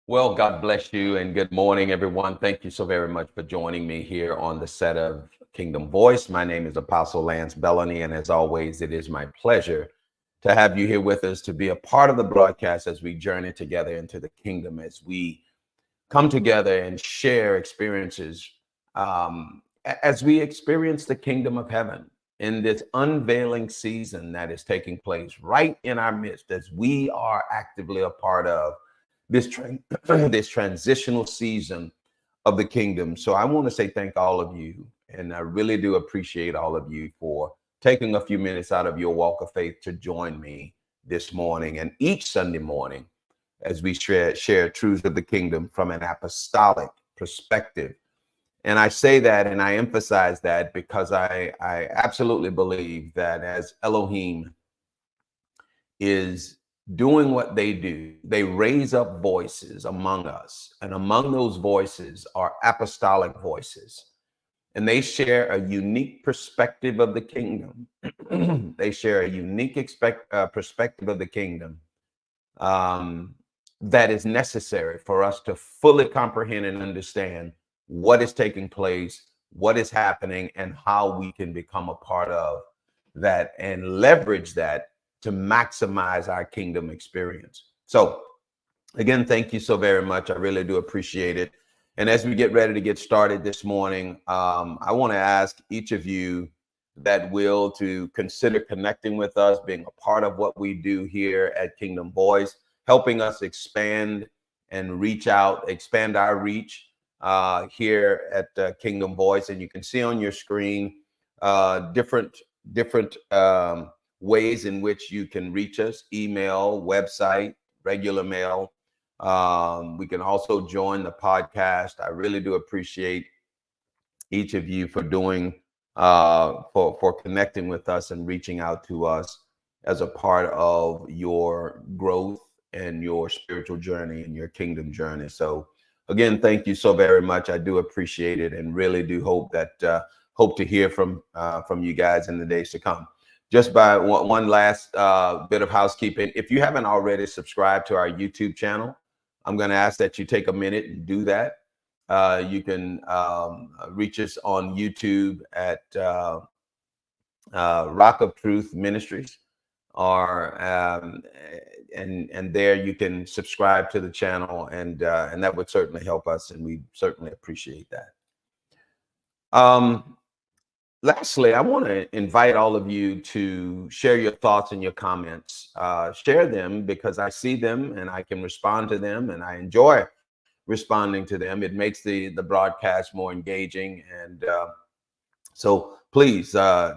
Well, God bless you and good morning, everyone. Thank you so very much for joining me here on the set of Kingdom Voice. My name is Apostle Lance Bellany, and as always, it is my pleasure to have you here with us to be a part of the broadcast as we journey together into the kingdom, as we come together and share experiences, as we experience the kingdom of heaven in this unveiling season that is taking place right in our midst, as we are actively a part of this transitional season of the kingdom. So I want to say thank all of you, and I really do appreciate all of you for taking a few minutes out of your walk of faith to join me this morning and each Sunday morning as we share truths of the kingdom from an apostolic perspective. And I say that and I emphasize that because I absolutely believe that as Elohim is doing what they do, they raise up voices among us. And among those voices are apostolic voices. And they share a unique perspective of the kingdom. They share a unique perspective of the kingdom um, that is necessary for us to fully comprehend and understand what is taking place, what is happening, and how we can become a part of that and leverage that to maximize our kingdom experience. So, again, thank you so very much. I really do appreciate it. And as we get ready to get started this morning, I want to ask each of you that will to consider connecting with us, being a part of what we do here at Kingdom Voice, helping us expand and reach out, expand our reach here at Kingdom Voice. And you can see on your screen different ways in which you can reach us: email, website, regular mail. We can also join the podcast. I really do appreciate each of you for doing for connecting with us and reaching out to us as a part of your growth and your spiritual journey and your kingdom journey. So again, thank you so very much. I do appreciate it and really do hope that hope to hear from you guys in the days to come. Just by one last bit of housekeeping, if you haven't already subscribed to our YouTube channel, I'm going to ask that you take a minute and do that. You can reach us on YouTube at Rock of Truth Ministries, or and there you can subscribe to the channel, and that would certainly help us, and we certainly appreciate that. Lastly, I want to invite all of you to share your thoughts and your comments. Share them because I see them and I can respond to them, and I enjoy responding to them. It makes the broadcast more engaging, and so please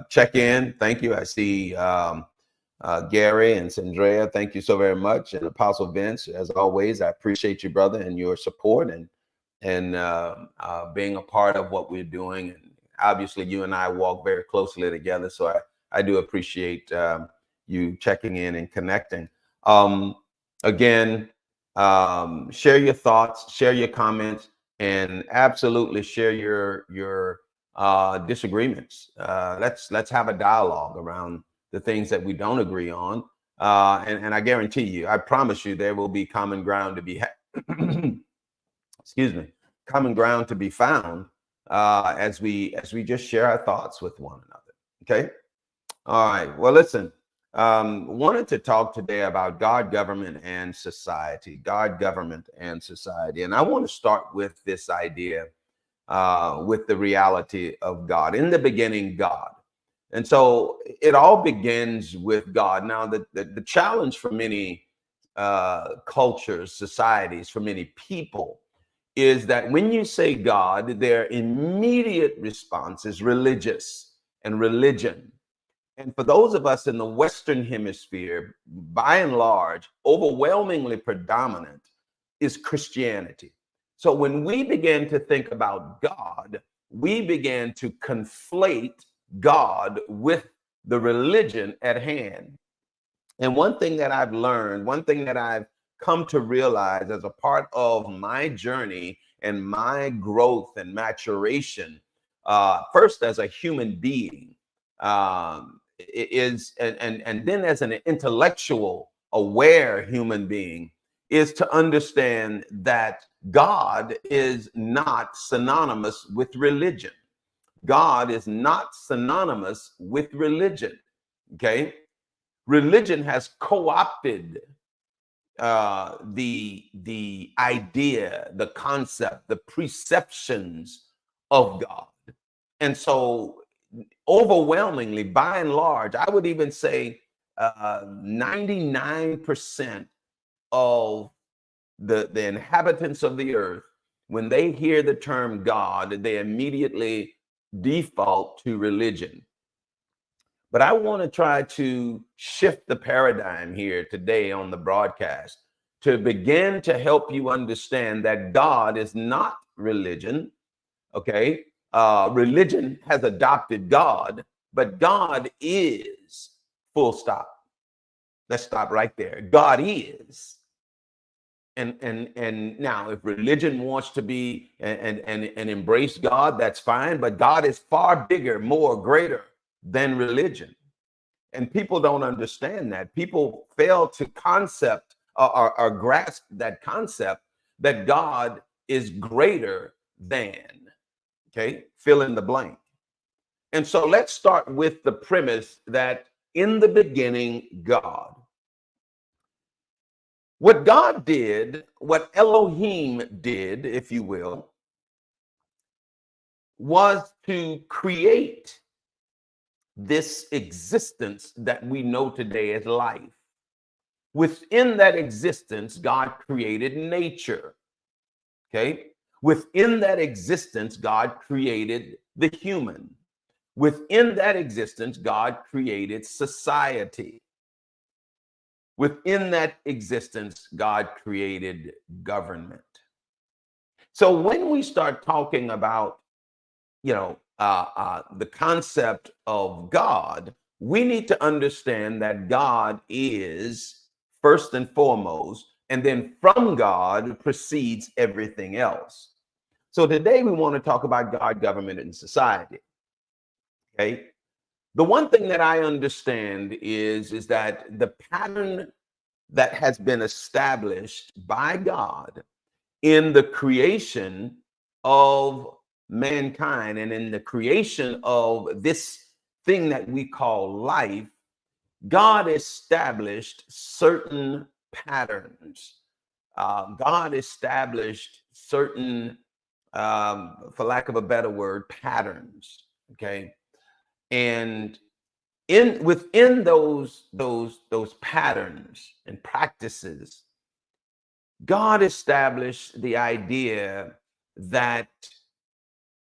check in. Thank you. I see Gary and Sandrea. Thank you so very much, and Apostle Vince. As always, I appreciate you, brother, and your support and being a part of what we're doing. And obviously, you and I walk very closely together, so I do appreciate you checking in and connecting. Again, share your thoughts, share your comments, and absolutely share your disagreements. Let's have a dialogue around the things that we don't agree on, and I guarantee you, I promise you, there will be common ground to be excuse me, common ground to be found as we just share our thoughts with one another. Okay. All right. Well, listen. Wanted to talk today about God, government, and society. God, government, and society. And I want to start with this idea, with the reality of God. In the beginning, God. And so it all begins with God. Now, the challenge for many cultures, societies, for many people is that when you say God, their immediate response is religious and religion. And for those of us in the Western Hemisphere, by and large, overwhelmingly predominant is Christianity. So when we begin to think about God, we began to conflate God with the religion at hand. And one thing that I've learned, one thing that I've come to realize as a part of my journey and my growth and maturation, first as a human being, is and then as an intellectual, aware human being, is to understand that God is not synonymous with religion. God is not synonymous with religion. Okay. Religion has co-opted the idea, the concept, the perceptions of God. And so overwhelmingly, by and large, I would even say 99% of the inhabitants of the earth, when they hear the term God, they immediately default to religion. But I want to try to shift the paradigm here today on the broadcast to begin to help you understand that God is not religion. Okay. Religion has adopted God, but God is, full stop. Let's stop right there. God is. And now if religion wants to be and embrace God, that's fine, but God is far bigger, more greater than religion. And people don't understand that. People fail to concept or grasp that concept that God is greater than. Okay, fill in the blank. And so let's start with the premise that in the beginning, God. What God did, what Elohim did, if you will, was to create this existence that we know today as life. Within that existence, God created nature. Okay. Within that existence, God created the human. Within that existence, God created society. Within that existence, God created government. So when we start talking about, the concept of God, we need to understand that God is first and foremost, and then from God proceeds everything else. So today we want to talk about God, government, and society. Okay. The one thing that I understand is that the pattern that has been established by God in the creation of mankind and in the creation of this thing that we call life, God established certain patterns. God established certain, for lack of a better word, patterns. Okay. And within those patterns and practices, God established the idea that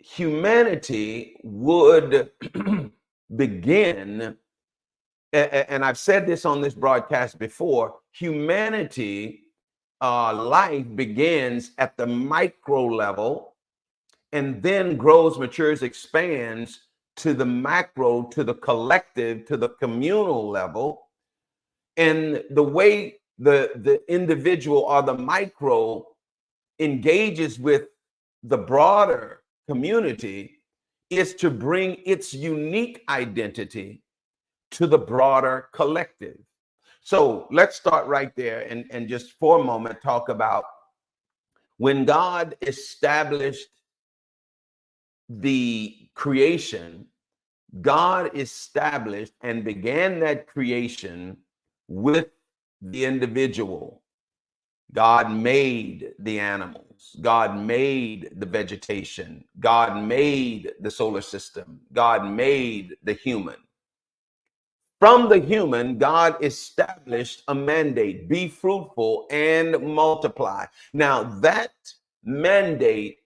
humanity would begin, and I've said this on this broadcast before, humanity, life begins at the micro level and then grows, matures, expands to the macro, to the collective, to the communal level. And the way the individual or the micro engages with the broader community is to bring its unique identity to the broader collective. So let's start right there and just for a moment talk about when God established the creation. God established and began that creation with the individual. God made the animals. God made the vegetation. God made the solar system. God made the human. From the human, God established a mandate: be fruitful and multiply. Now, that mandate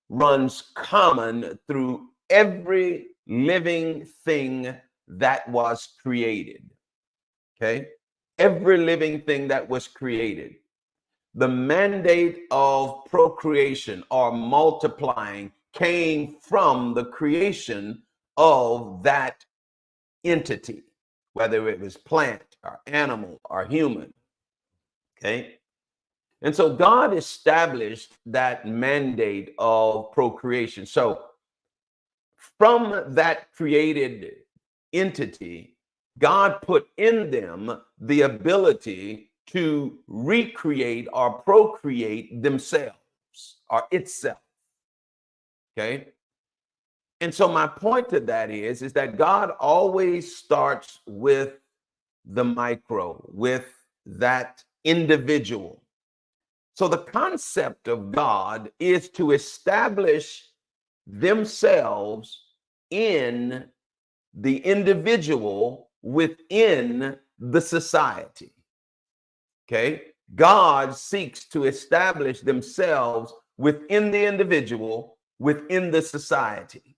runs common through every living thing that was created. Okay? Every living thing that was created. The mandate of procreation or multiplying came from the creation of that entity, whether it was plant or animal or human. Okay? And so God established that mandate of procreation. So from that created entity, God put in them the ability to recreate or procreate themselves or itself. Okay. And so my point to that is that God always starts with the micro, with that individual. So the concept of God is to establish themselves in the individual within the society. Okay. God seeks to establish themselves within the individual, within the society.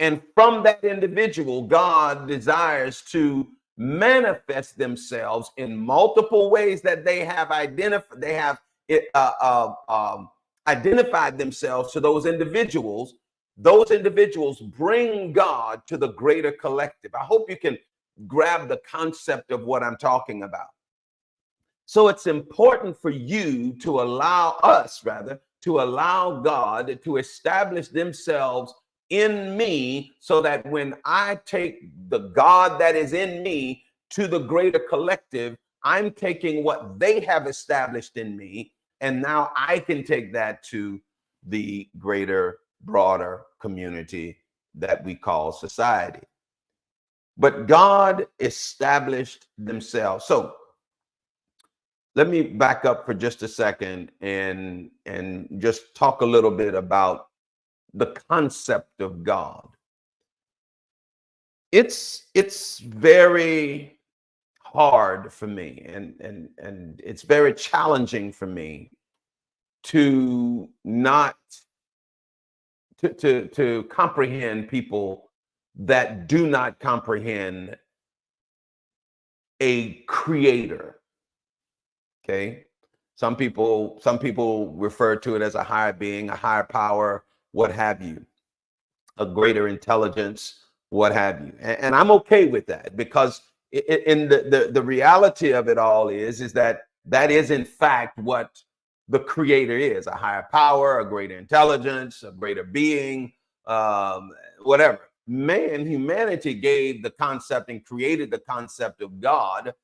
And from that individual, God desires to manifest themselves in multiple ways that they have identified. They have identified themselves to those individuals. Those individuals bring God to the greater collective. I hope you can grab the concept of what I'm talking about. So it's important for you to allow us, rather, to allow God to establish themselves in me, so that when I take the God that is in me to the greater collective, I'm taking what they have established in me, and now I can take that to the greater, broader community that we call society. But God established themselves. So let me back up for just a second and just talk a little bit about the concept of God. It's very hard for me, and it's very challenging for me to not to comprehend people that do not comprehend a creator. Okay. Some people refer to it as a higher being, a higher power, what have you, a greater intelligence, what have you. And I'm okay with that, because in the reality of it all is that is in fact what the creator is: a higher power, a greater intelligence, a greater being, whatever. Humanity gave the concept and created the concept of God,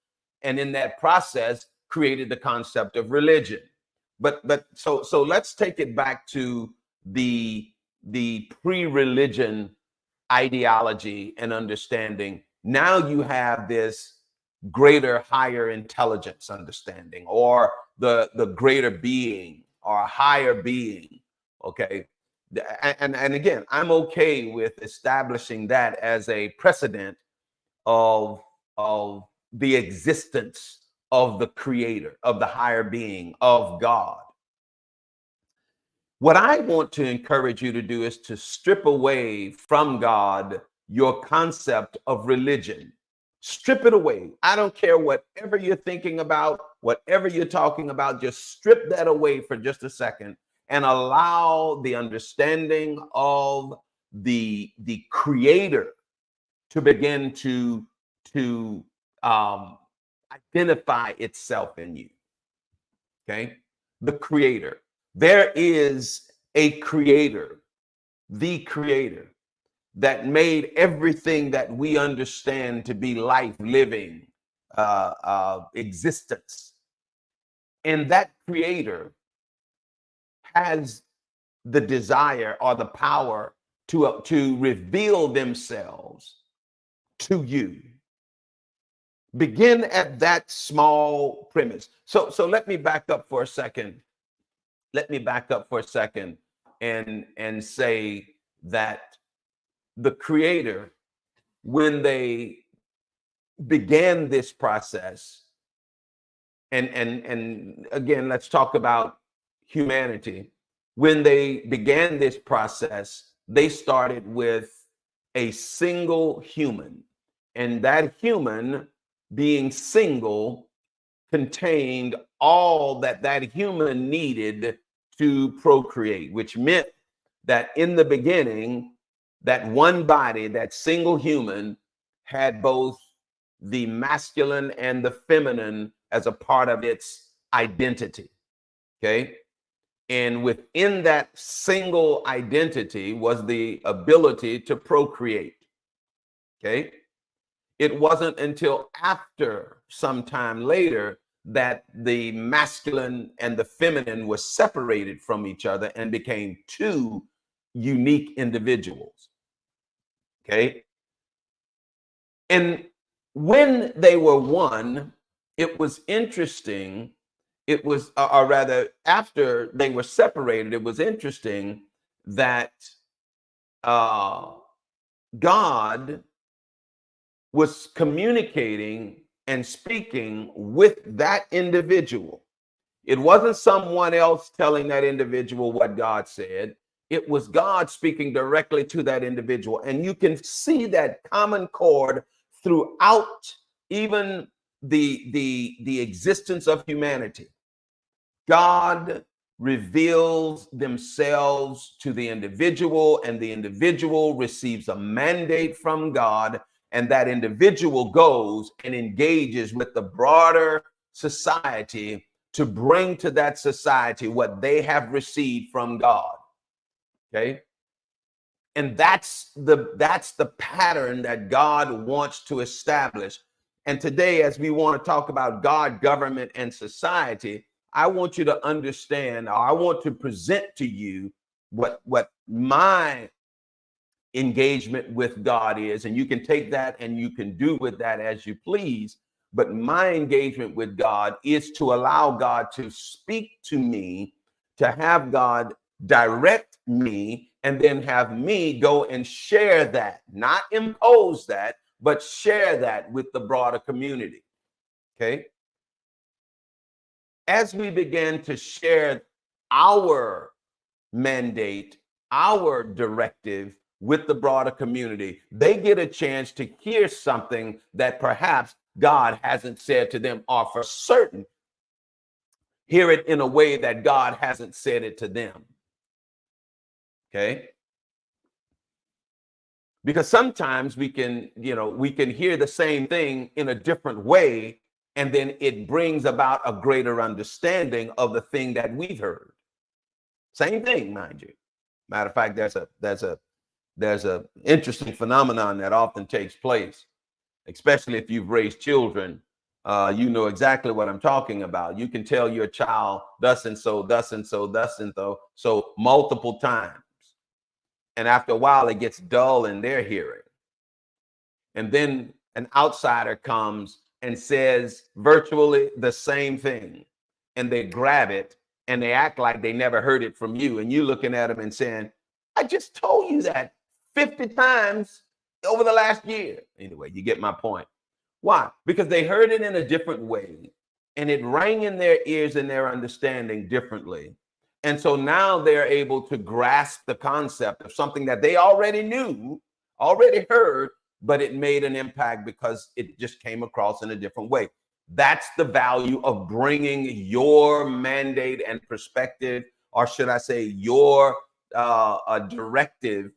and in that process created the concept of religion. But so let's take it back to the pre-religion ideology and understanding. Now you have this greater, higher intelligence understanding, or the greater being, or a higher being. Okay. And again, I'm okay with establishing that as a precedent of the existence of the creator, of the higher being, of God. What I want to encourage you to do is to strip away from God your concept of religion. Strip it away. I don't care whatever you're thinking about, whatever you're talking about, just strip that away for just a second and allow the understanding of the creator to begin to identify itself in you. Okay. The creator. There is a creator, the creator, that made everything that we understand to be life, living, existence. And that creator has the desire or the power to reveal themselves to you. Begin at that small premise. So let me back up for a second. Let me back up for a second and say that the creator, when they began this process, and again, let's talk about humanity. When they began this process, they started with a single human, and that human, being single, contained all that human needed to procreate, which meant that in the beginning, that one body, that single human, had both the masculine and the feminine as a part of its identity. Okay. And within that single identity was the ability to procreate. Okay. It wasn't until after, sometime later, that the masculine and the feminine were separated from each other and became two unique individuals. Okay. And when they were one, it was interesting. It was, or rather, after they were separated, it was interesting that uh, God was communicating and speaking with that individual. It wasn't someone else telling that individual what God said. It was God speaking directly to that individual. And you can see that common chord throughout even the existence of humanity. God reveals themselves to the individual, and the individual receives a mandate from God, and that individual goes and engages with the broader society to bring to that society what they have received from God. Okay. And that's the pattern that God wants to establish. And today, as we want to talk about God, government, and society, I want you to understand, or I want to present to you what my engagement with God is. And you can take that and you can do with that as you please. But my engagement with God is to allow God to speak to me, to have God direct me, and then have me go and share that, not impose that, but share that with the broader community. Okay. As we begin to share our mandate, our directive with the broader community, they get a chance to hear something that perhaps God hasn't said to them, or for certain, hear it in a way that God hasn't said it to them. Okay. Because sometimes we can hear the same thing in a different way, and then it brings about a greater understanding of the thing that we've heard. Same thing, mind you. Matter of fact, there's a interesting phenomenon that often takes place, especially if you've raised children. You know exactly what I'm talking about. You can tell your child thus and so, thus and so, thus and so multiple times. And after a while, it gets dull in their hearing. And then an outsider comes and says virtually the same thing. And they grab it and they act like they never heard it from you. And you looking at them and saying, I just told you that 50 times over the last year. Anyway, you get my point. Why? Because they heard it in a different way, and it rang in their ears and their understanding differently. And so now they're able to grasp the concept of something that they already knew, already heard, but it made an impact because it just came across in a different way. That's the value of bringing your mandate and perspective, or should I say your directive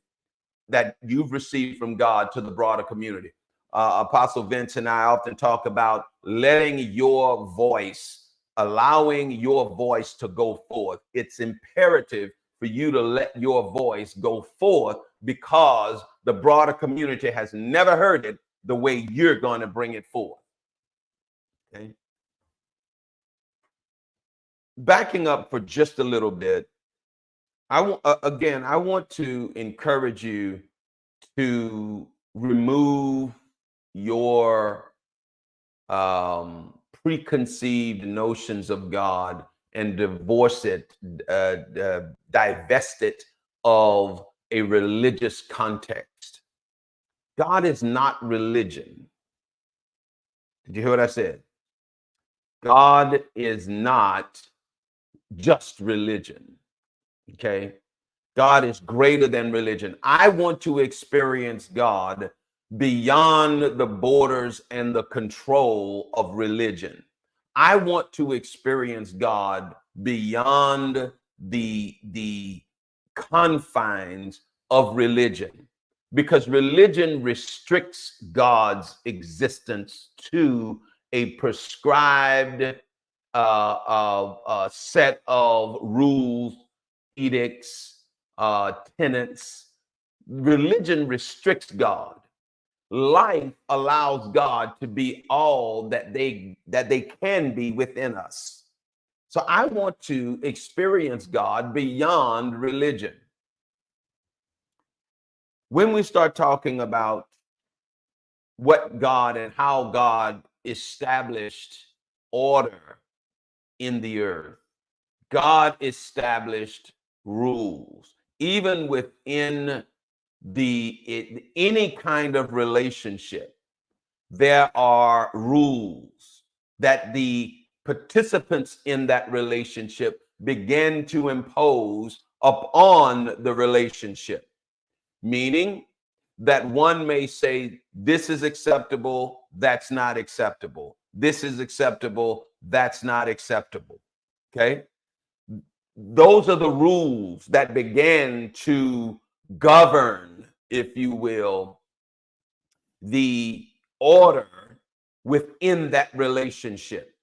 that you've received from God to the broader community. Apostle Vince and I often talk about letting your voice, allowing your voice to go forth. It's imperative for you to let your voice go forth because the broader community has never heard it the way you're going to bring it forth. Okay. Backing up for just a little bit, I want to encourage you to remove your preconceived notions of God and divorce it, divest it of a religious context. God is not religion. Did you hear what I said? God is not just religion. Okay. God is greater than religion. I want to experience God beyond the borders and the control of religion. I want to experience God beyond the confines of religion, because religion restricts God's existence to a prescribed set of rules, edicts, tenets. Religion restricts God. life allows God to be all that they can be within us. So I want to experience God beyond religion. When we start talking about what God and how God established order in the earth, God established rules, even within any kind of relationship. There are rules that the participants in that relationship begin to impose upon the relationship, meaning that one may say, this is acceptable, that's not acceptable. This is acceptable, that's not acceptable. Okay? Those are the rules that began to govern, if you will, the order within that relationship.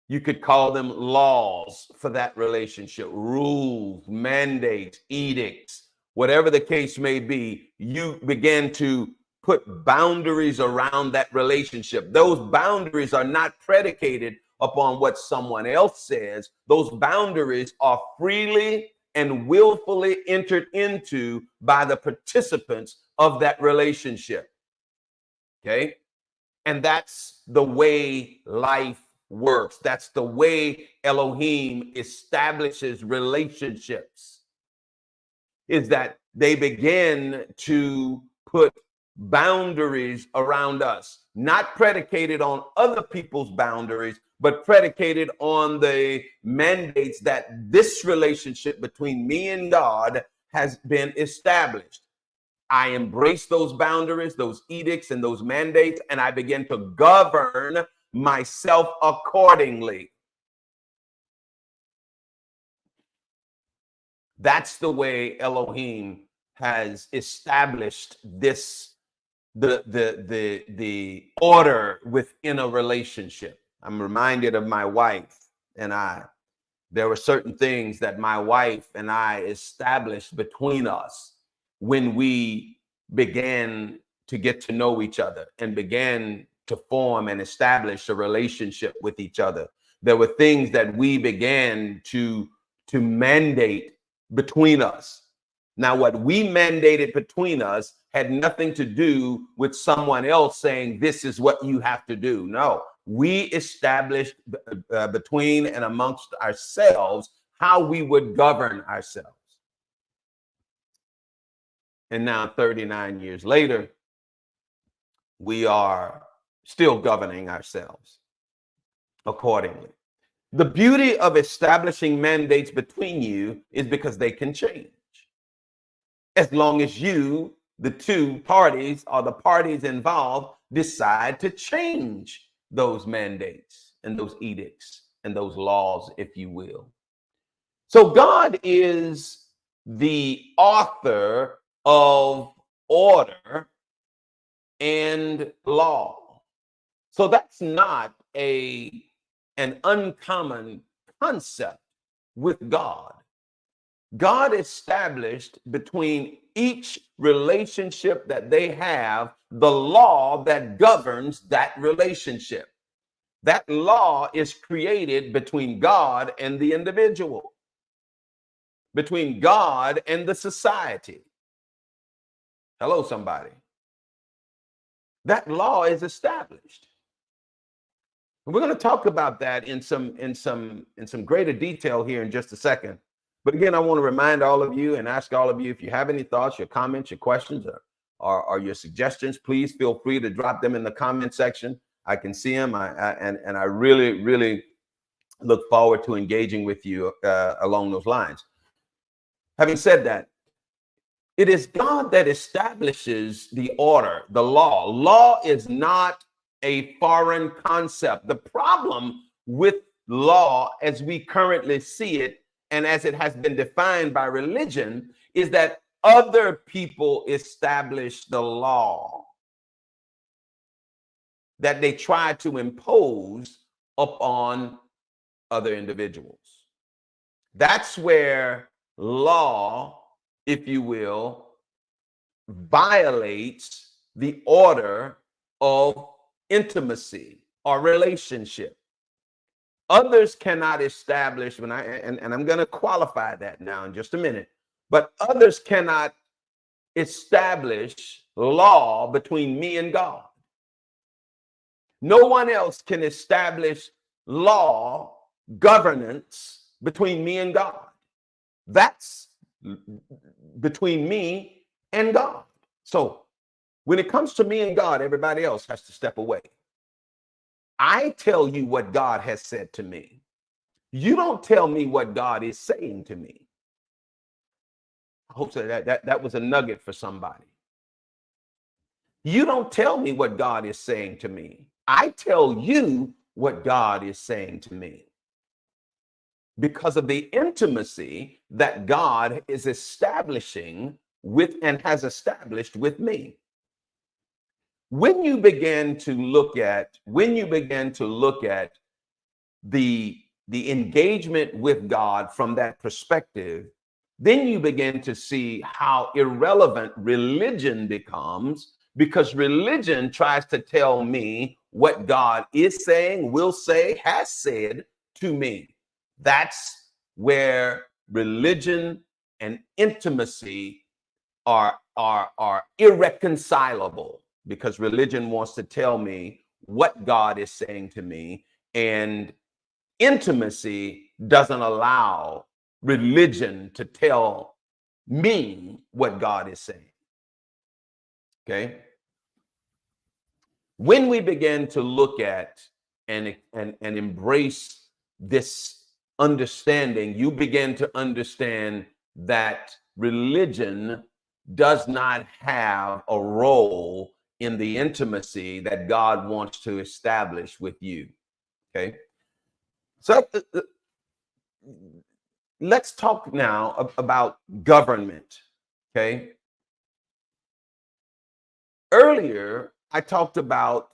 You could call them laws for that relationship, rules, mandates, edicts, whatever the case may be. You begin to put boundaries around that relationship. Those boundaries are not predicated upon what someone else says. Those boundaries are freely and willfully entered into by the participants of that relationship. Okay? And that's the way life works. That's the way Elohim establishes relationships, is that they begin to put boundaries around us, not predicated on other people's boundaries, but predicated on the mandates that this relationship between me and God has been established. I embrace those boundaries, those edicts, and those mandates, and I begin to govern myself accordingly. That's the way Elohim has established this, the order within a relationship. I'm reminded of my wife and I. There were certain things that my wife and I established between us when we began to get to know each other and began to form and establish a relationship with each other. There were things that we began to mandate between us. Now, what we mandated between us had nothing to do with someone else saying, this is what you have to do. No, we established between and amongst ourselves how we would govern ourselves. And now 39 years later, we are still governing ourselves accordingly. The beauty of establishing mandates between you is because they can change. As long as you, the two parties or the parties involved, decide to change those mandates and those edicts and those laws, if you will. So God is the author of order and law. So that's not an uncommon concept with God. God established between each relationship that they have the law that governs that relationship. That law is created between God and the individual, between God and the society. Hello, somebody. That law is established. We're going to talk about that in some greater detail here in just a second. But again, I want to remind all of you and ask all of you, if you have any thoughts, your comments, your questions, or your suggestions, please feel free to drop them in the comment section. I can see them, and I really, really look forward to engaging with you along those lines. Having said that, it is God that establishes the order, the law. Law is not a foreign concept. The problem with law, as we currently see it, and as it has been defined by religion, is that other people establish the law that they try to impose upon other individuals. That's where law, if you will, violates the order of intimacy or relationship. Others cannot establish, and I'm going to qualify that now in just a minute, but others cannot establish law between me and God. No one else can establish law, governance between me and God. That's between me and God. So when it comes to me and God, everybody else has to step away. I tell you what God has said to me. You don't tell me what God is saying to me. I hope so that was a nugget for somebody. You don't tell me what God is saying to me. I tell you what God is saying to me. Because of the intimacy that God is establishing with and has established with me. When you begin to look at the engagement with God from that perspective, then you begin to see how irrelevant religion becomes, because religion tries to tell me what God is saying, will say, has said to me. That's where religion and intimacy are irreconcilable, because religion wants to tell me what God is saying to me, and intimacy doesn't allow religion to tell me what God is saying. Okay? When we begin to look at and embrace this understanding, you begin to understand that religion does not have a role in the intimacy that God wants to establish with you. Okay? So let's talk now about government. Okay? Earlier, I talked about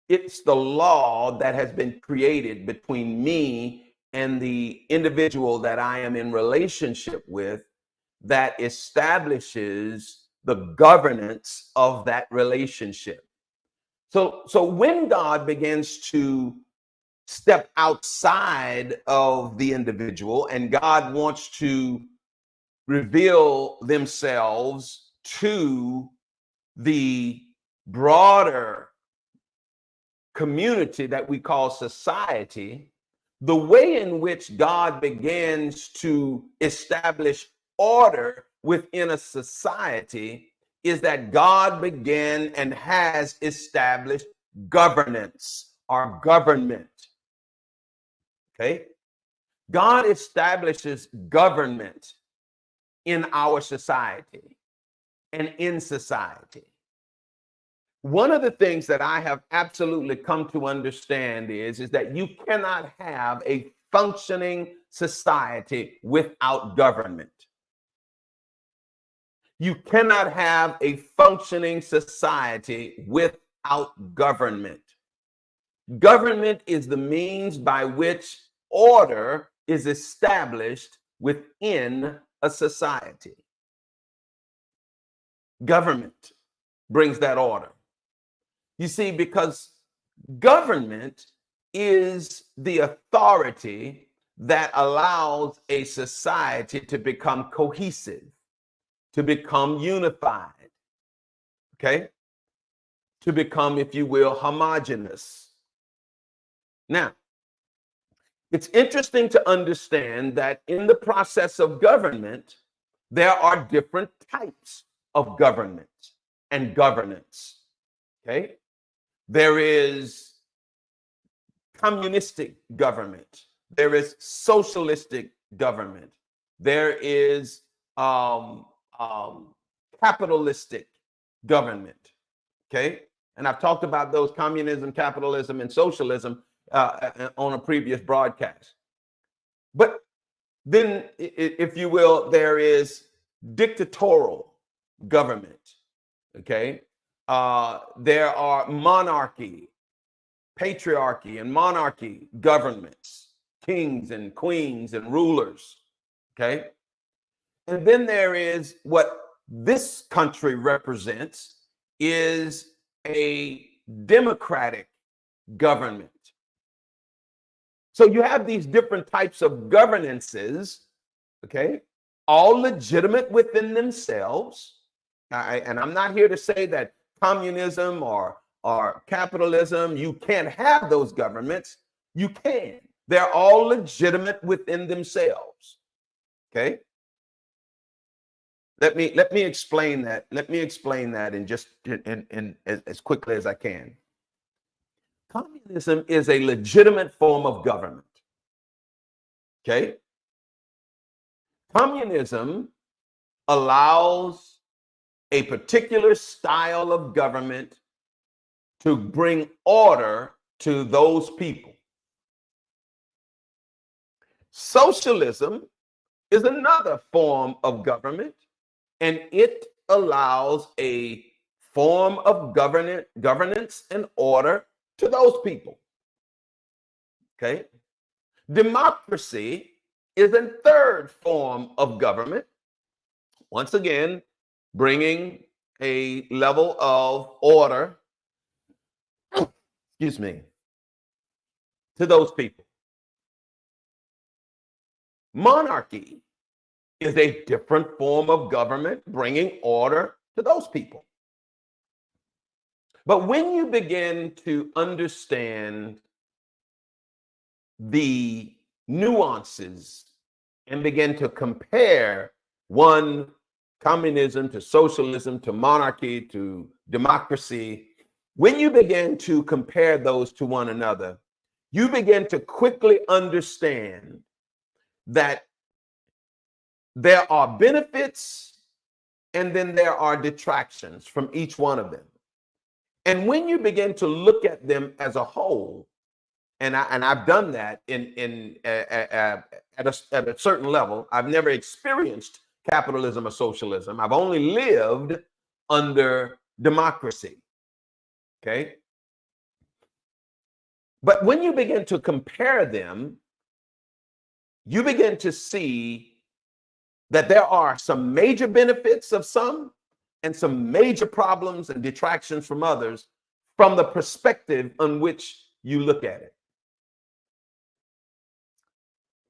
it's the law that has been created between me and the individual that I am in relationship with that establishes the governance of that relationship. So when God begins to step outside of the individual and God wants to reveal themselves to the broader community that we call society, the way in which God begins to establish order within a society is that God began and has established governance or government. Okay? God establishes government in our society and in society. One of the things that I have absolutely come to understand is that you cannot have a functioning society without government. You cannot have a functioning society without government. Government is the means by which order is established within a society. Government brings that order. You see, because government is the authority that allows a society to become cohesive, to become unified, okay? To become, if you will, homogeneous. Now, it's interesting to understand that in the process of government, there are different types of government and governance, okay? There is communistic government. There is socialistic government. There is capitalistic government. Okay, and I've talked about those: communism, capitalism, and socialism on a previous broadcast. But then, if you will, there is dictatorial government. Okay, there are monarchy, patriarchy, and monarchy governments, kings and queens and rulers. Okay, and then there is what this country represents, is a democratic government. So you have these different types of governances, okay, all legitimate within themselves. And I'm not here to say that communism or capitalism, you can't have those governments. You can. They're all legitimate within themselves. Okay. Let me explain that. Let me explain that in just in as quickly as I can. Communism is a legitimate form of government. Okay. Communism allows a particular style of government to bring order to those people. Socialism is another form of government, and it allows a form of governance and order to those people. Okay. Democracy is a third form of government. Once again, bringing a level of order, excuse me, to those people. Monarchy is a different form of government, bringing order to those people. But when you begin to understand the nuances and begin to compare one, communism to socialism to monarchy to democracy, when you begin to compare those to one another, you begin to quickly understand that there are benefits and then there are detractions from each one of them. And when you begin to look at them as a whole, and I've done that at a certain level. I've never experienced capitalism or socialism. I've only lived under democracy. Okay. But when you begin to compare them, you begin to see that there are some major benefits of some and some major problems and detractions from others from the perspective on which you look at it.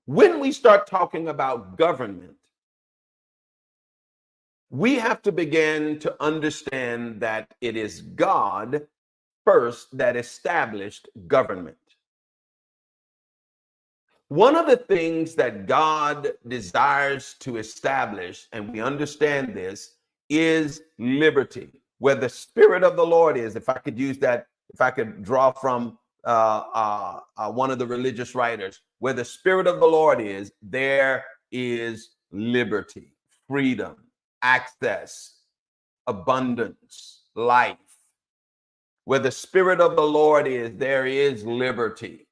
When we start talking about government, we have to begin to understand that it is God first that established government. One of the things that God desires to establish, and we understand this, is liberty. Where the Spirit of the Lord is, if I could use that, if I could draw from one of the religious writers, where the Spirit of the Lord is, there is liberty, freedom, access, abundance, life. Where the Spirit of the Lord is, there is liberty.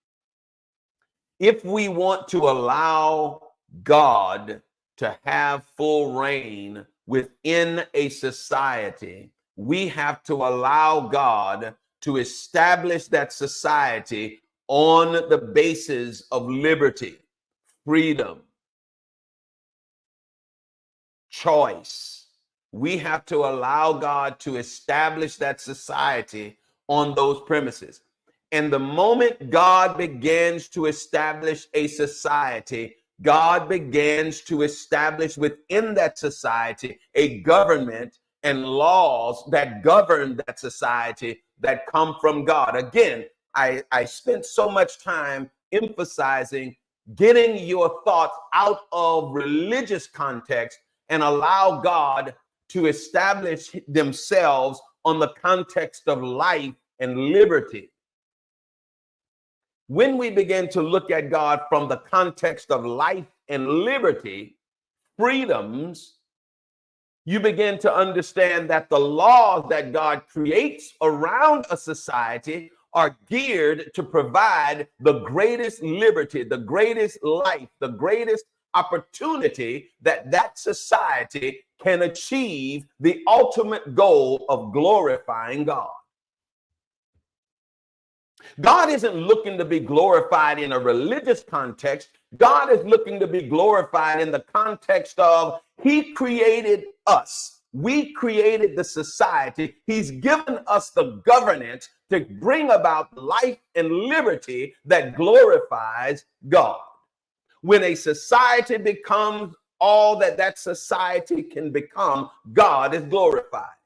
If we want to allow God to have full reign within a society, we have to allow God to establish that society on the basis of liberty, freedom, choice. We have to allow God to establish that society on those premises. And the moment God begins to establish a society, God begins to establish within that society a government and laws that govern that society that come from God. Again, I spent so much time emphasizing getting your thoughts out of religious context and allow God to establish themselves on the context of life and liberty. When we begin to look at God from the context of life and liberty, freedoms, you begin to understand that the laws that God creates around a society are geared to provide the greatest liberty, the greatest life, the greatest opportunity that that society can achieve the ultimate goal of glorifying God. God isn't looking to be glorified in a religious context. God is looking to be glorified in the context of He created us We created the society. He's given us the governance to bring about life and liberty that glorifies God. When a society becomes all that that society can become, God is glorified.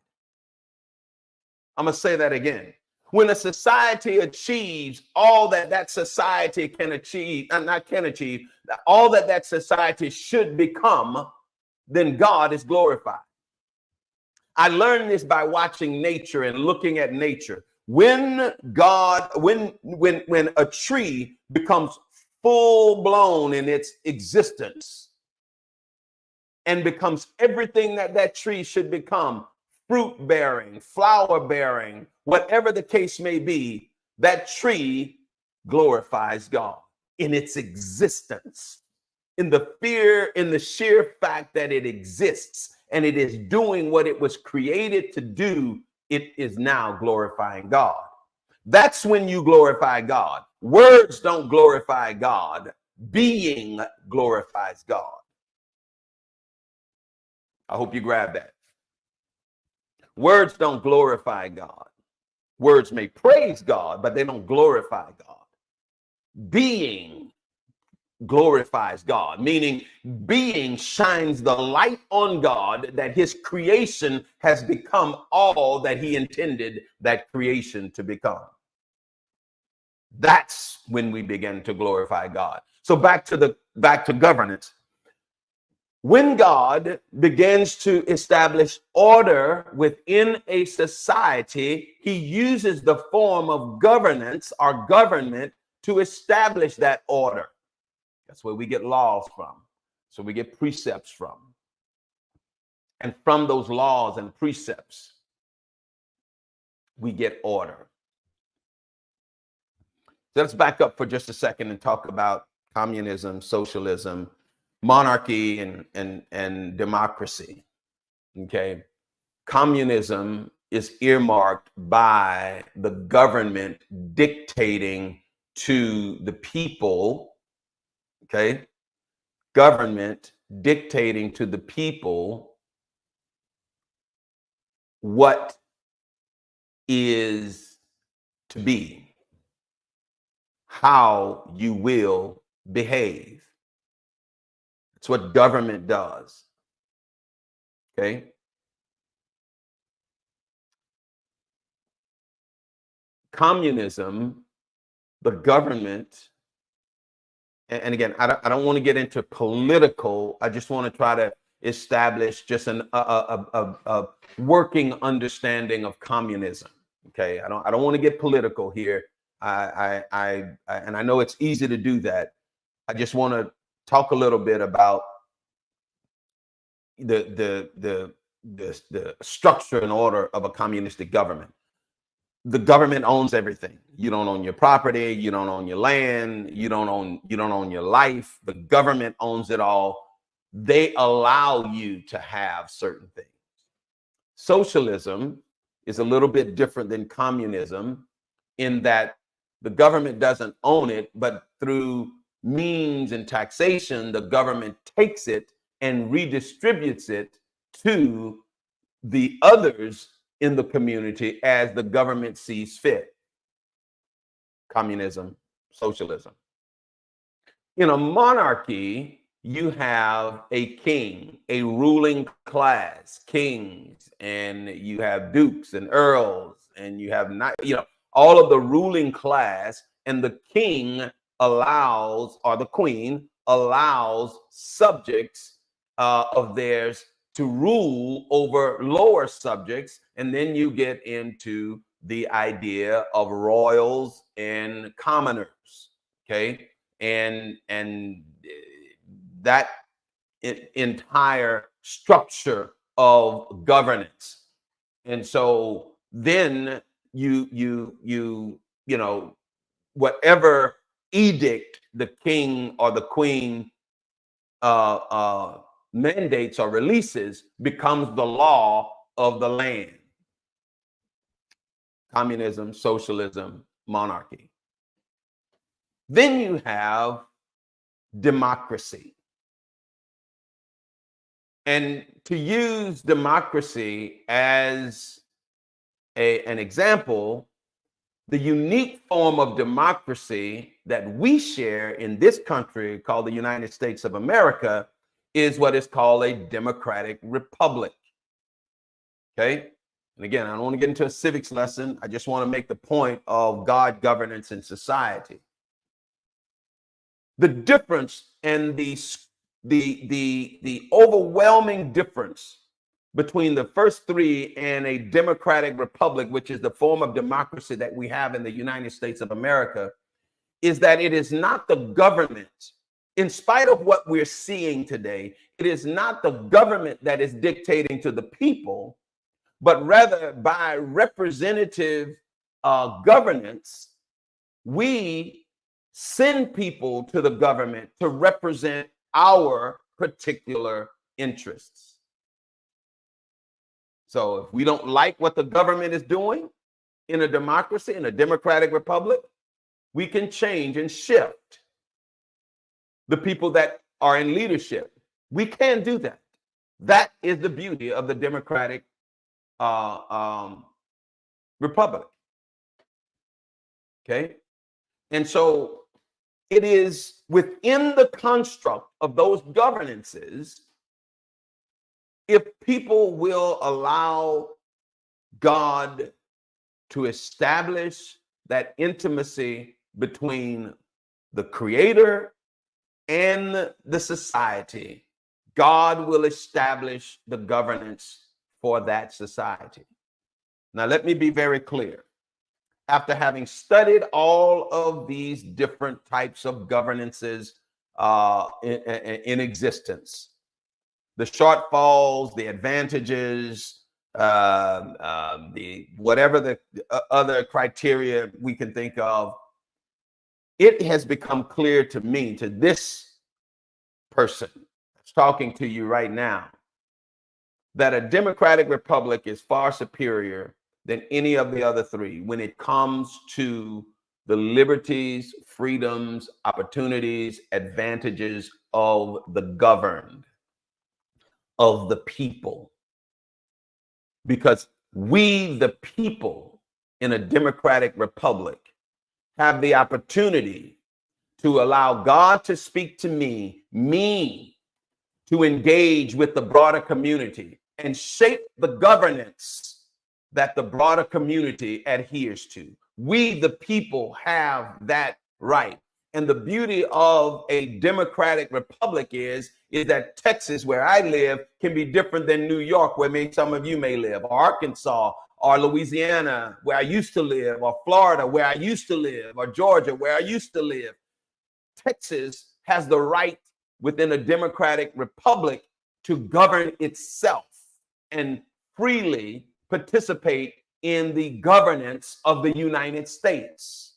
I'm going to say that again. When a society achieves all that that society can achieve, and not can achieve, all that that society should become, then God is glorified. I learned this by watching nature and looking at nature. When a tree becomes full blown in its existence and becomes everything that that tree should become, fruit bearing, flower bearing, whatever the case may be, that tree glorifies God in its existence, in the sheer fact that it exists and it is doing what it was created to do. It is now glorifying God. That's when you glorify God. Words don't glorify God. Being glorifies God. I hope you grab that. Words don't glorify God. Words may praise God, but they don't glorify God. Being glorifies God, meaning being shines the light on God that his creation has become all that he intended that creation to become. That's when we begin to glorify God. So back to governance. When God begins to establish order within a society, he uses the form of governance or government to establish that order. That's where we get laws from. So we get precepts from. And from those laws and precepts, we get order. So let's back up for just a second and talk about communism, socialism, monarchy, and democracy. Okay. Communism is earmarked by the government dictating to the people. Okay. Government dictating to the people what is to be, how you will behave. It's what government does. Okay. Communism, the government, and again, I don't want to get into political. I just want to try to establish just a working understanding of communism. Okay, I don't want to get political here. And I know it's easy to do that. I just want to talk a little bit about the structure and order of a communistic government. The government owns everything. You don't own your property, you don't own your land, you don't own your life. The government owns it all. They allow you to have certain things. Socialism is a little bit different than communism in that the government doesn't own it, but through means and taxation, the government takes it and redistributes it to the others in the community as the government sees fit. Communism, socialism. In a monarchy, you have a king, a ruling class, kings, and you have dukes and earls, and you have not, all of the ruling class, and the king allows, or the queen allows subjects of theirs to rule over lower subjects. And then you get into the idea of royals and commoners. Okay. And that entire structure of governance. And so then you know, whatever edict the king or the queen mandates or releases becomes the law of the land. Communism, socialism, monarchy. Then you have democracy. And to use democracy as an example, the unique form of democracy that we share in this country called the United States of America is what is called a democratic republic. Okay. And again, I don't want to get into a civics lesson. I just want to make the point of God, governance, and society. The difference and the overwhelming difference between the first three and a democratic republic, which is the form of democracy that we have in the United States of America, is that it is not the government. In spite of what we're seeing today, it is not the government that is dictating to the people, but rather by representative governance, we send people to the government to represent our particular interests. So if we don't like what the government is doing in a democracy, in a democratic republic, we can change and shift the people that are in leadership. We can do that. That is the beauty of the democratic republic. Okay. And so it is within the construct of those governances, if people will allow God to establish that intimacy between the creator and the society, God will establish the governance for that society. Now, let me be very clear. After having studied all of these different types of governances in existence, the shortfalls, the advantages, the whatever the other criteria we can think of, it has become clear to me, to this person that's talking to you right now, that a democratic republic is far superior than any of the other three when it comes to the liberties, freedoms, opportunities, advantages of the governed, of the people. Because we, the people in a democratic republic, have the opportunity to allow God to speak to me to engage with the broader community and shape the governance that the broader community adheres to. We, the people, have that right. And the beauty of a democratic republic is that Texas, where I live, can be different than New York, where maybe some of you may live, or Arkansas, or Louisiana, where I used to live, or Florida, where I used to live, or Georgia, where I used to live. Texas has the right within a democratic republic to govern itself and freely participate in the governance of the United States.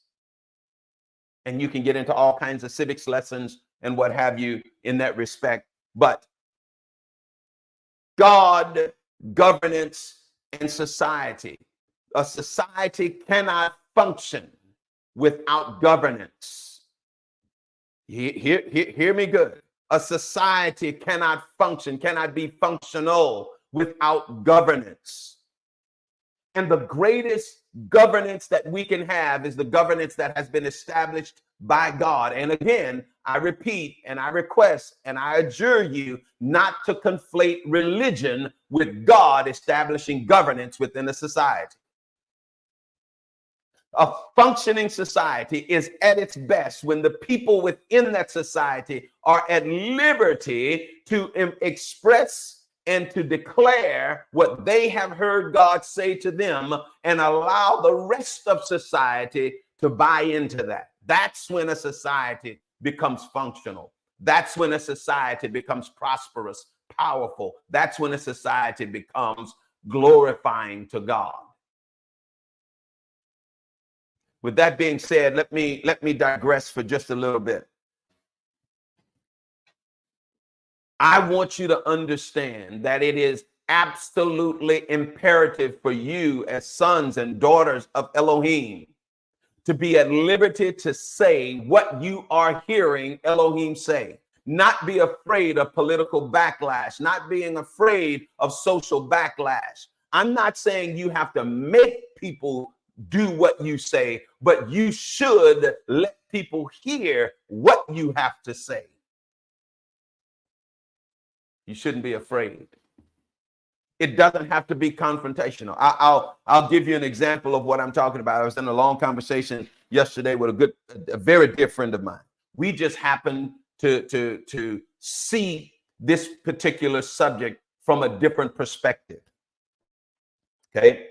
And you can get into all kinds of civics lessons and what have you in that respect. But God, governance, and society. A society cannot function without governance. Hear me good. A society cannot function, cannot be functional without governance. And the greatest governance that we can have is the governance that has been established by God. And again, I repeat and I request and I adjure you not to conflate religion with God establishing governance within a society. A functioning society is at its best when the people within that society are at liberty to express and to declare what they have heard God say to them and allow the rest of society to buy into that. That's when a society becomes functional. That's when a society becomes prosperous, powerful. That's when a society becomes glorifying to God. With that being said, let me digress for just a little bit. I want you to understand that it is absolutely imperative for you as sons and daughters of Elohim to be at liberty to say what you are hearing Elohim say. not be afraid of political backlash, not being afraid of social backlash. I'm not saying you have to make people do what you say, but you should let people hear what you have to say. You shouldn't be afraid. It doesn't have to be confrontational. I'll give you an example of what I'm talking about. I was in a long conversation yesterday with a very dear friend of mine. We just happened to see this particular subject from a different perspective. Okay,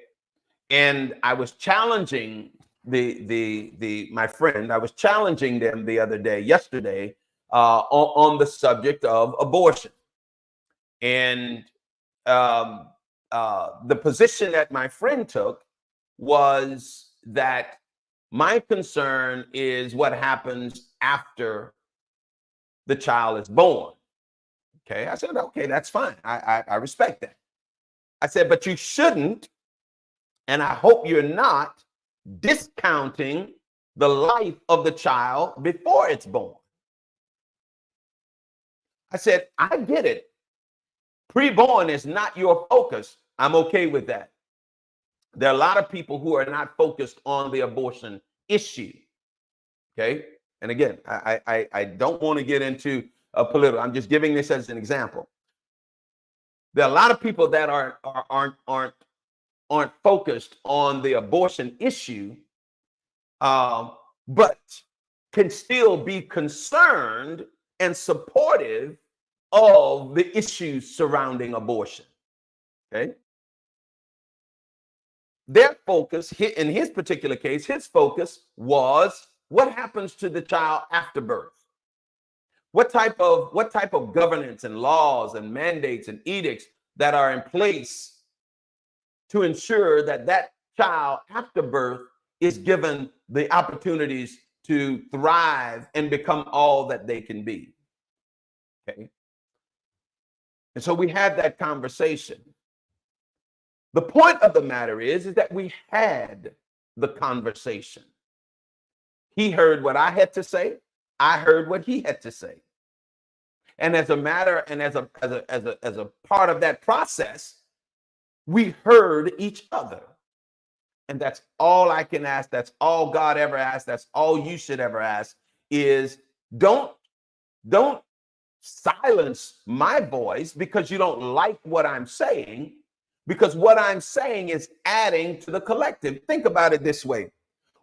and I was challenging my friend. I was challenging them yesterday, on the subject of abortion. And the position that my friend took was that my concern is what happens after the child is born. Okay, I said, okay, that's fine. I respect that. I said, but you shouldn't, and I hope you're not, discounting the life of the child before it's born. I said, I get it. Preborn is not your focus. I'm okay with that. There are a lot of people who are not focused on the abortion issue. Okay. And again, I don't want to get into a political, I'm just giving this as an example. There are a lot of people that aren't focused on the abortion issue, but can still be concerned and supportive of the issues surrounding abortion. Okay. Their focus in his particular case, his focus was what happens to the child after birth. What type of governance and laws and mandates and edicts that are in place to ensure that that child after birth is given the opportunities to thrive and become all that they can be. Okay. And so we had that conversation. The point of the matter is that we had the conversation. He heard what I had to say. I heard what he had to say. And as a matter, and as a part of that process, we heard each other. And that's all I can ask. That's all God ever asked. That's all you should ever ask is don't silence my voice because you don't like what I'm saying, because what I'm saying is adding to the collective. Think about it this way.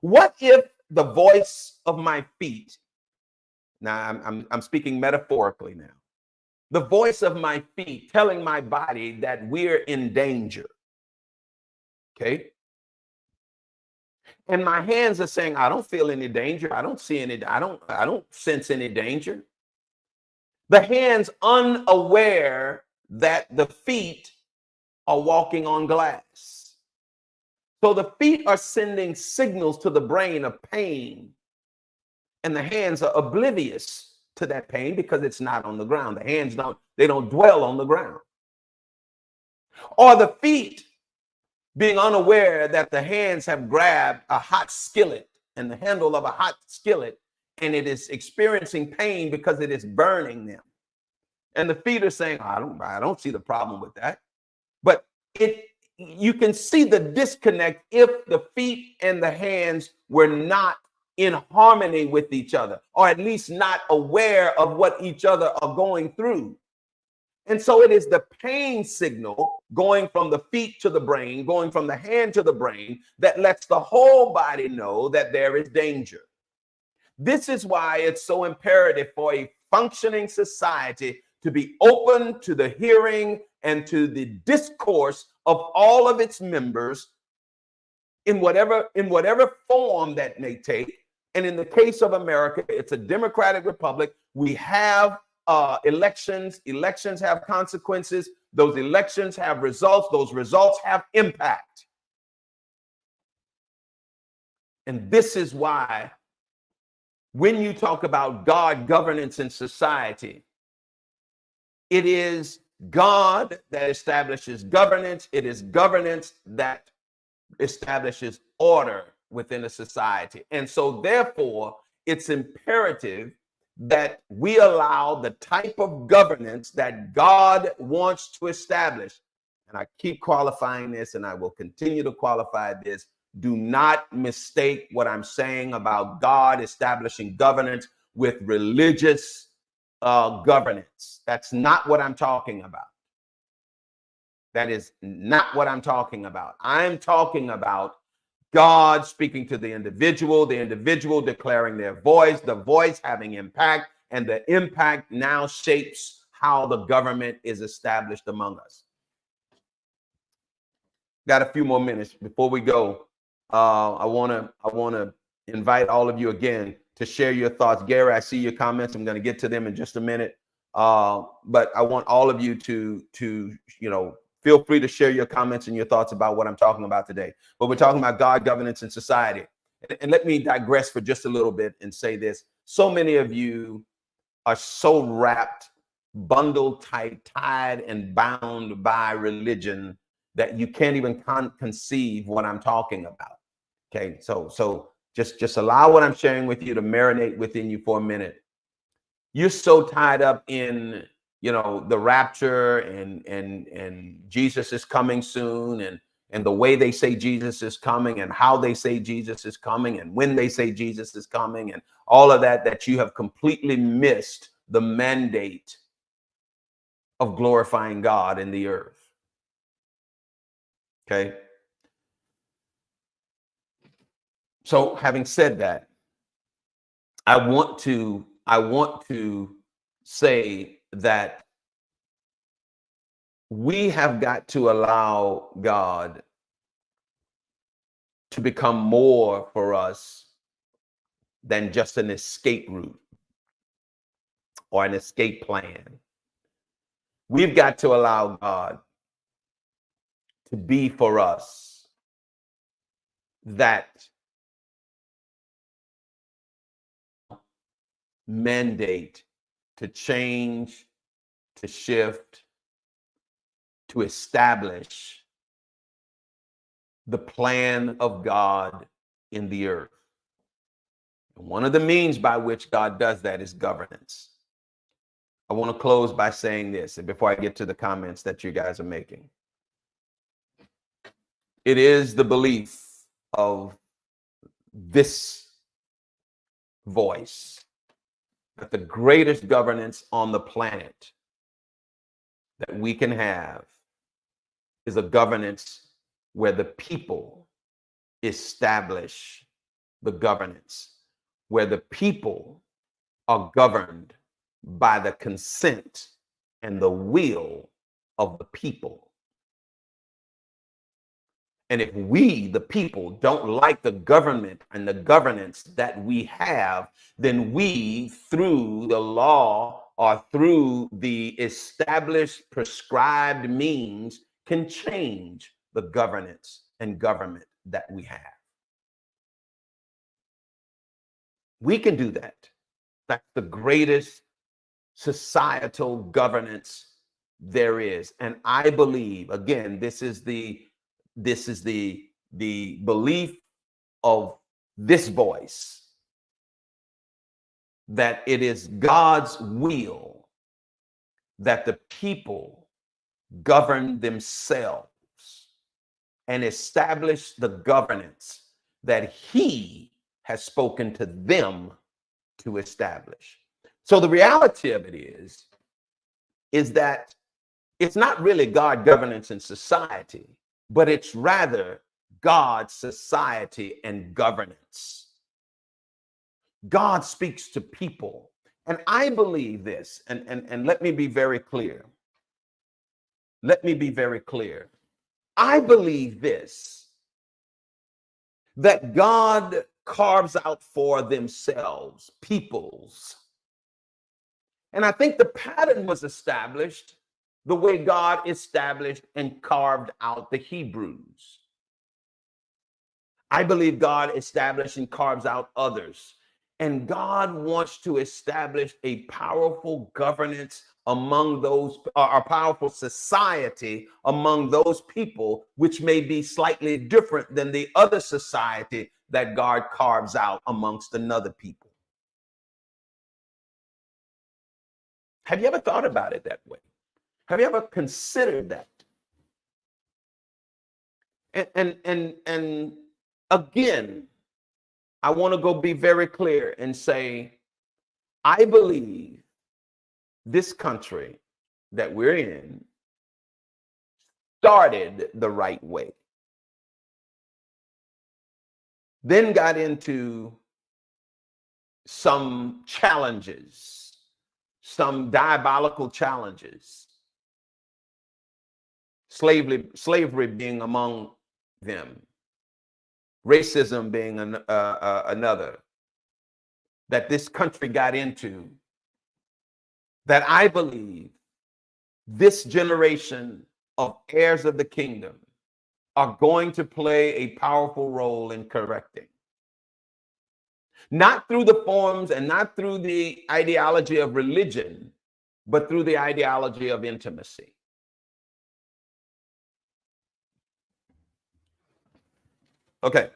What if the voice of my feet, now I'm speaking metaphorically now, the voice of my feet telling my body that we're in danger, okay? And my hands are saying, I don't feel any danger. I don't see any, I don't sense any danger. The hands unaware that the feet are walking on glass. So the feet are sending signals to the brain of pain, and the hands are oblivious to that pain because it's not on the ground. The hands don't dwell on the ground. Or the feet being unaware that the hands have grabbed a hot skillet and the handle of a hot skillet, and it is experiencing pain because it is burning them. And the feet are saying, I don't see the problem with that. But you can see the disconnect if the feet and the hands were not in harmony with each other, or at least not aware of what each other are going through. And so it is the pain signal going from the feet to the brain, going from the hand to the brain, that lets the whole body know that there is danger. This is why it's so imperative for a functioning society to be open to the hearing and to the discourse of all of its members in whatever form that may take. And in the case of America, it's a democratic republic. We have elections. Elections have consequences. Those elections have results. Those results have impact. And this is why when you talk about God governance in society, it is God that establishes governance. It is governance that establishes order within a society. And so therefore, it's imperative that we allow the type of governance that God wants to establish. And I keep qualifying this, and I will continue to qualify this. Do not mistake what I'm saying about God establishing governance with religious governance. That's not what I'm talking about. That is not what I'm talking about. I'm talking about God speaking to the individual declaring their voice, the voice having impact, and the impact now shapes how the government is established among us. Got a few more minutes before we go. I want to invite all of you again to share your thoughts. Gary, I see your comments. I'm going to get to them in just a minute. But I want all of you to feel free to share your comments and your thoughts about what I'm talking about today. But we're talking about God, governance, and society. And let me digress for just a little bit and say this. So many of you are so wrapped, bundled tight, tied, and bound by religion that you can't even conceive what I'm talking about. Okay, so just allow what I'm sharing with you to marinate within you for a minute. You're so tied up in the rapture and Jesus is coming soon, and the way they say Jesus is coming, and how they say Jesus is coming, and when they say Jesus is coming, and all of that you have completely missed the mandate of glorifying God in the earth. Okay. So having said that, I want to say that we have got to allow God to become more for us than just an escape route or an escape plan. We've got to allow God to be for us that mandate to change, to shift, to establish the plan of God in the earth. And one of the means by which God does that is governance. I want to close by saying this, and before I get to the comments that you guys are making. It is the belief of this voice that the greatest governance on the planet that we can have is a governance where the people establish the governance, where the people are governed by the consent and the will of the people. And if we, the people, don't like the government and the governance that we have, then we, through the law or through the established prescribed means, can change the governance and government that we have. We can do that. That's the greatest societal governance there is. And I believe, again, this is the belief of this voice, that it is God's will that the people govern themselves and establish the governance that He has spoken to them to establish. So the reality of it is that it's not really God governance and society, but it's rather God, society, and governance. God speaks to people. And I believe this, and let me be very clear. Let me be very clear. I believe this, that God carves out for themselves peoples. And I think the pattern was established the way God established and carved out the Hebrews. I believe God established and carves out others. And God wants to establish a powerful governance among those, a powerful society among those people, which may be slightly different than the other society that God carves out amongst another people. Have you ever thought about it that way? Have you ever considered that? And again, I want to go be very clear and say, I believe this country that we're in started the right way, then got into some challenges, some diabolical challenges, slavery being among them, racism being another, that this country got into, that I believe this generation of heirs of the kingdom are going to play a powerful role in correcting. Not through the forms and not through the ideology of religion, but through the ideology of intimacy. Okay.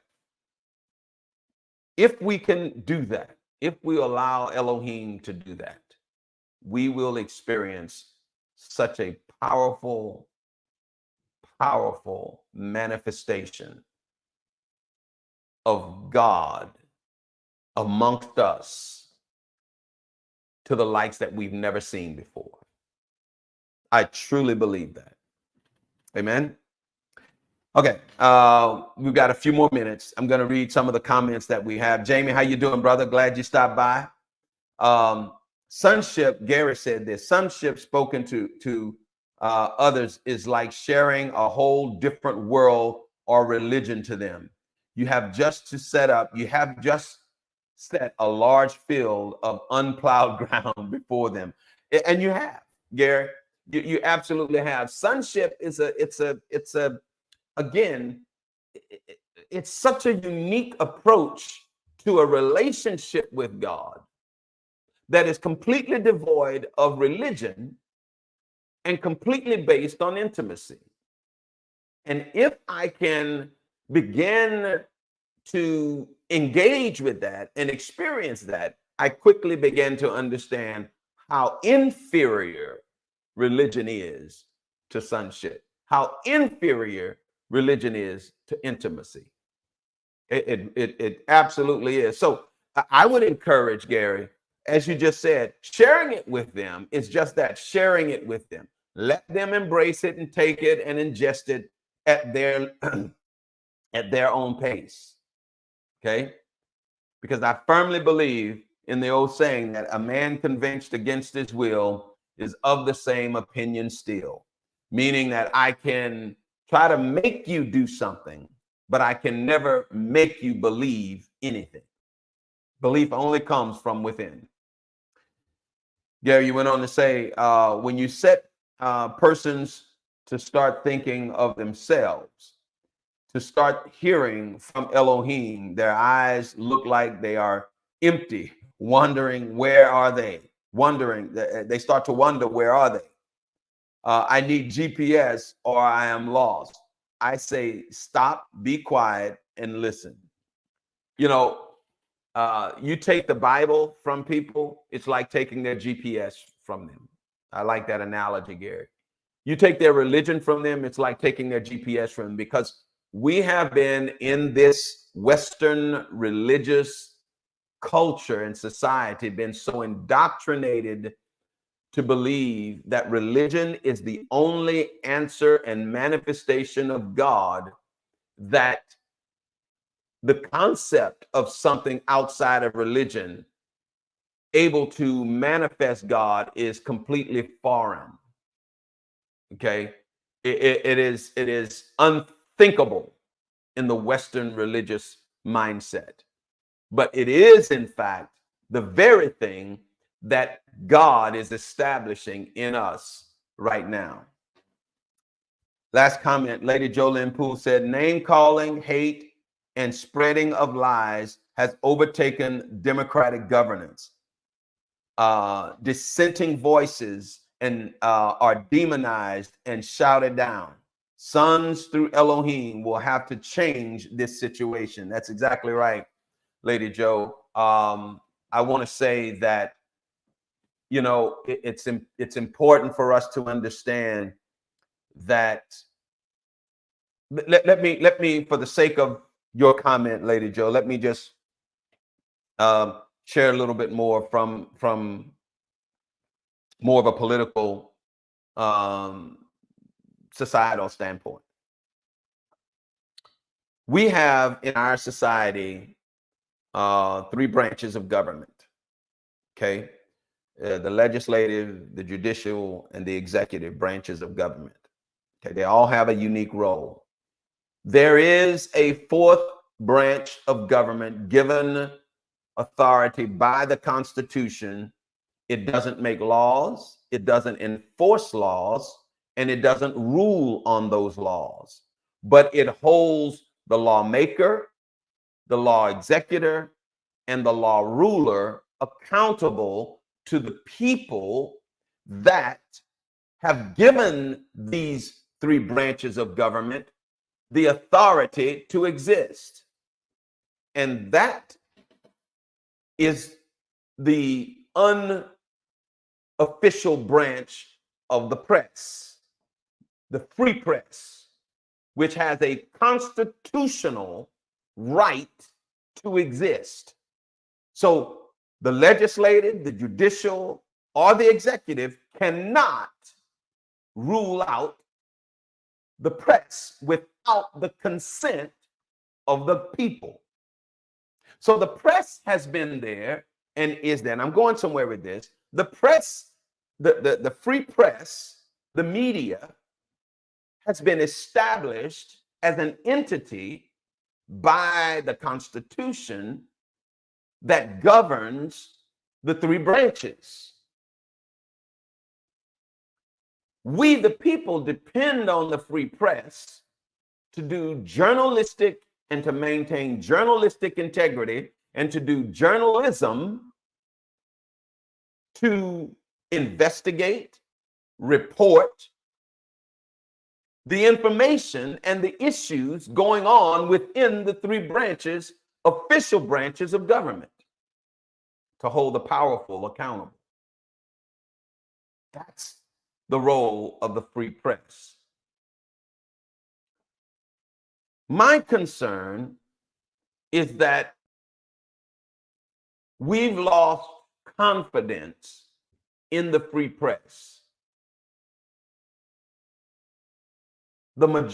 If we can do that, if we allow Elohim to do that, we will experience such a powerful, powerful manifestation of God amongst us to the likes that we've never seen before. I truly believe that. Amen. Okay, we've got a few more minutes. I'm going to read some of the comments that we have. Jamie, how you doing, brother? Glad you stopped by. Sonship, Gary said this, sonship spoken to others is like sharing a whole different world or religion to them. You have just set a large field of unplowed ground before them. And you have, Gary, you absolutely have. Sonship is again, it's such a unique approach to a relationship with God that is completely devoid of religion and completely based on intimacy. And if I can begin to engage with that and experience that, I quickly began to understand how inferior religion is to sonship, how inferior religion is to intimacy. It absolutely is. So I would encourage, Gary, as you just said, sharing it with them is just that, sharing it with them. Let them embrace it and take it and ingest it at their at their own pace. Okay? Because I firmly believe in the old saying that a man convinced against his will is of the same opinion still, meaning that I can try to make you do something, but I can never make you believe anything. Belief only comes from within. Gary, you went on to say, when you set persons to start thinking of themselves, to start hearing from Elohim, their eyes look like they are empty, wondering, where are they? They start to wonder, where are they? I need GPS or I am lost. I say, stop, be quiet, and listen. You know, you take the Bible from people, it's like taking their GPS from them. I like that analogy, Gary. You take their religion from them, it's like taking their GPS from them, because we have been in this Western religious culture and society been so indoctrinated to believe that religion is the only answer and manifestation of God, that the concept of something outside of religion able to manifest God is completely foreign. Okay, it is unthinkable in the Western religious mindset, but it is in fact the very thing that God is establishing in us right now. Last comment, Lady Jolynn Poole said, name calling, hate, and spreading of lies has overtaken democratic governance. Dissenting voices are demonized and shouted down. Sons through Elohim will have to change this situation. That's exactly right, Lady Joe. I want to say that you know, it's important for us to understand that. Let me, for the sake of your comment, Lady Joe, let me just share a little bit more from more of a political, um, societal standpoint. We have in our society three branches of government. Okay, the legislative, the judicial, and the executive branches of government. Okay, they all have a unique role. There is a fourth branch of government given authority by the Constitution. It doesn't make laws, it doesn't enforce laws, and it doesn't rule on those laws, but it holds the lawmaker, the law executor, and the law ruler accountable to the people that have given these three branches of government the authority to exist. And that is the unofficial branch of the press, the free press, which has a constitutional right to exist. So the legislative, the judicial, or the executive cannot rule out the press without the consent of the people. So the press has been there and is there. And I'm going somewhere with this. The press, the free press, the media has been established as an entity by the Constitution that governs the three branches. We, the people, depend on the free press to do journalistic and to maintain journalistic integrity and to do journalism, to investigate, report the information and the issues going on within the three branches, official branches of government, to hold the powerful accountable. That's the role of the free press. My concern is that we've lost confidence in the free press. Now I'm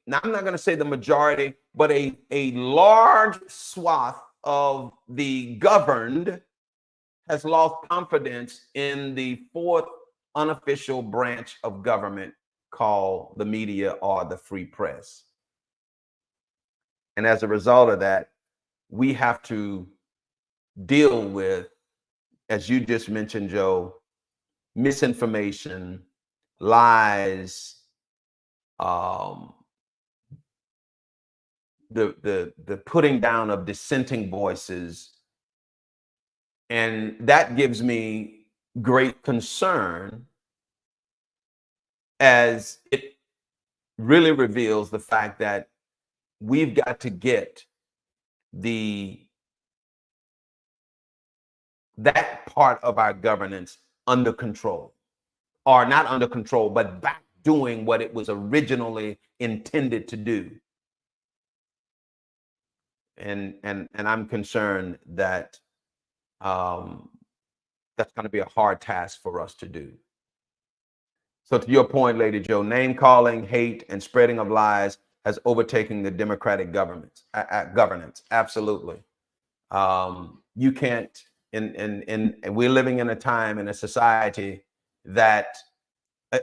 not going to say the majority, but a large swath of the governed has lost confidence in the fourth unofficial branch of government called the media or the free press. And as a result of that, we have to deal with, as you just mentioned, Joe, misinformation, lies, the putting down of dissenting voices. And that gives me great concern, as it really reveals the fact that we've got to get that part of our governance under control, or not under control, but back doing what it was originally intended to do. And I'm concerned that that's going to be a hard task for us to do. So to your point, Lady Joe, name calling, hate, and spreading of lies has overtaken the democratic governance. Absolutely. You can't, and we're living in a time, in a society that,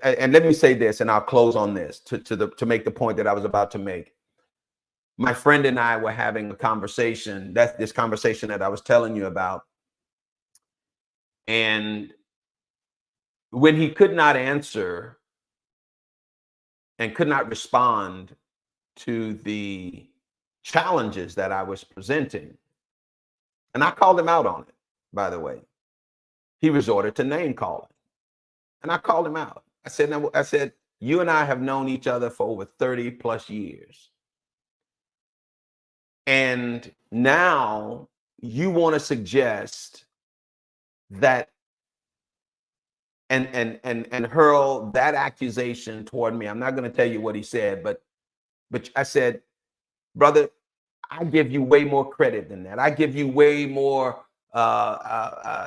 and let me say this, and I'll close on this to make the point that I was about to make. My friend and I were having a conversation, that's this conversation that I was telling you about. And when he could not answer and could not respond to the challenges that I was presenting, and I called him out on it, by the way, he resorted to name calling. And I called him out. I said, you and I have known each other for over 30 plus years. And now you want to suggest that and hurl that accusation toward me. I'm not going to tell you what he said, but I said, brother, I give you way more credit than that. I give you way more,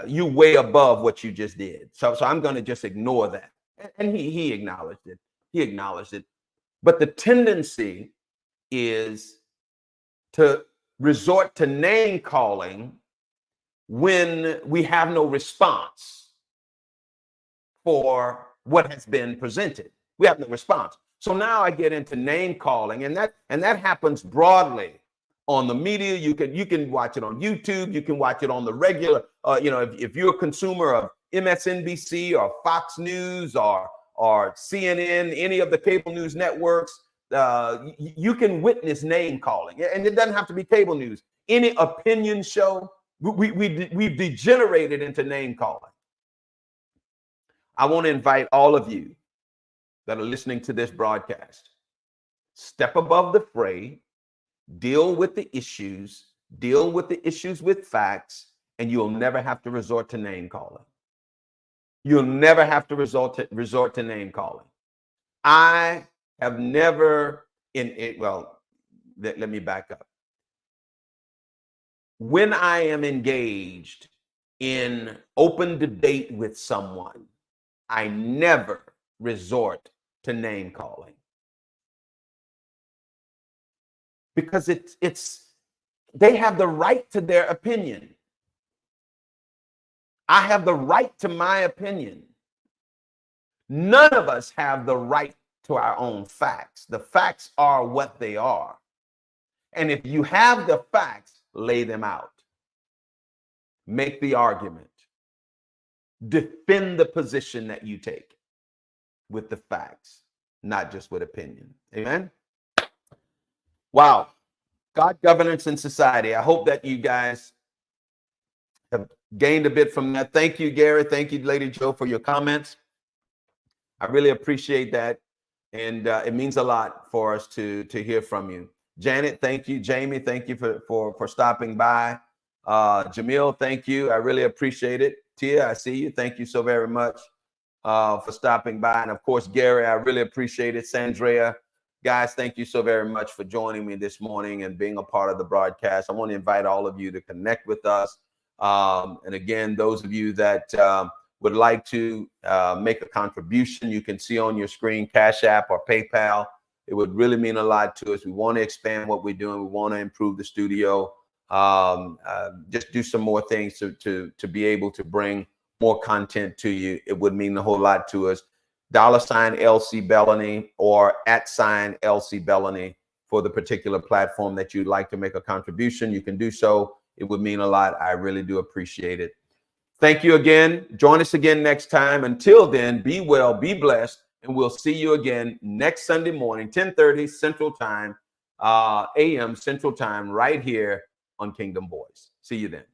you way above what you just did. So I'm going to just ignore that. And he acknowledged it. He acknowledged it. But the tendency is to resort to name calling when we have no response for what has been presented. We have no response. So now I get into name calling, and that happens broadly on the media. You can watch it on YouTube. You can watch it on the regular. If you're a consumer of MSNBC or Fox News or CNN, any of the cable news networks, you can witness name calling, and it doesn't have to be cable news. Any opinion show, we've degenerated into name calling. I want to invite all of you that are listening to this broadcast, step above the fray, deal with the issues with facts, and you'll never have to resort to name calling. You'll never have to resort to name calling. I have never let me back up. When I am engaged in open debate with someone, I never resort to name calling, because they have the right to their opinion. I have the right to my opinion. None of us have the right to our own facts. The facts are what they are. And if you have the facts, lay them out. Make the argument. Defend the position that you take with the facts, not just with opinion. Amen? Wow. God, governance, and society. I hope that you guys have gained a bit from that. Thank you, Gary. Thank you, Lady Joe, for your comments. I really appreciate that. And it means a lot for us to hear from you. Janet, thank you. Jamie, thank you for stopping by. Jamil, thank you. I really appreciate it. Tia, I see you. Thank you so very much for stopping by. And of course, Gary, I really appreciate it. Sandrea, guys, thank you so very much for joining me this morning and being a part of the broadcast. I want to invite all of you to connect with us. And again, those of you that would like to make a contribution, you can see on your screen Cash App or PayPal. It would really mean a lot to us. We want to expand what we're doing. We want to improve the studio. Just do some more things to be able to bring more content to you. It would mean a whole lot to us. $LC Bellany or @LC Bellany for the particular platform that you'd like to make a contribution. You can do so. It would mean a lot. I really do appreciate it. Thank you again. Join us again next time. Until then, be well, be blessed, and we'll see you again next Sunday morning, 10:30 Central Time, a.m. Central Time, right here on Kingdom Voice. See you then.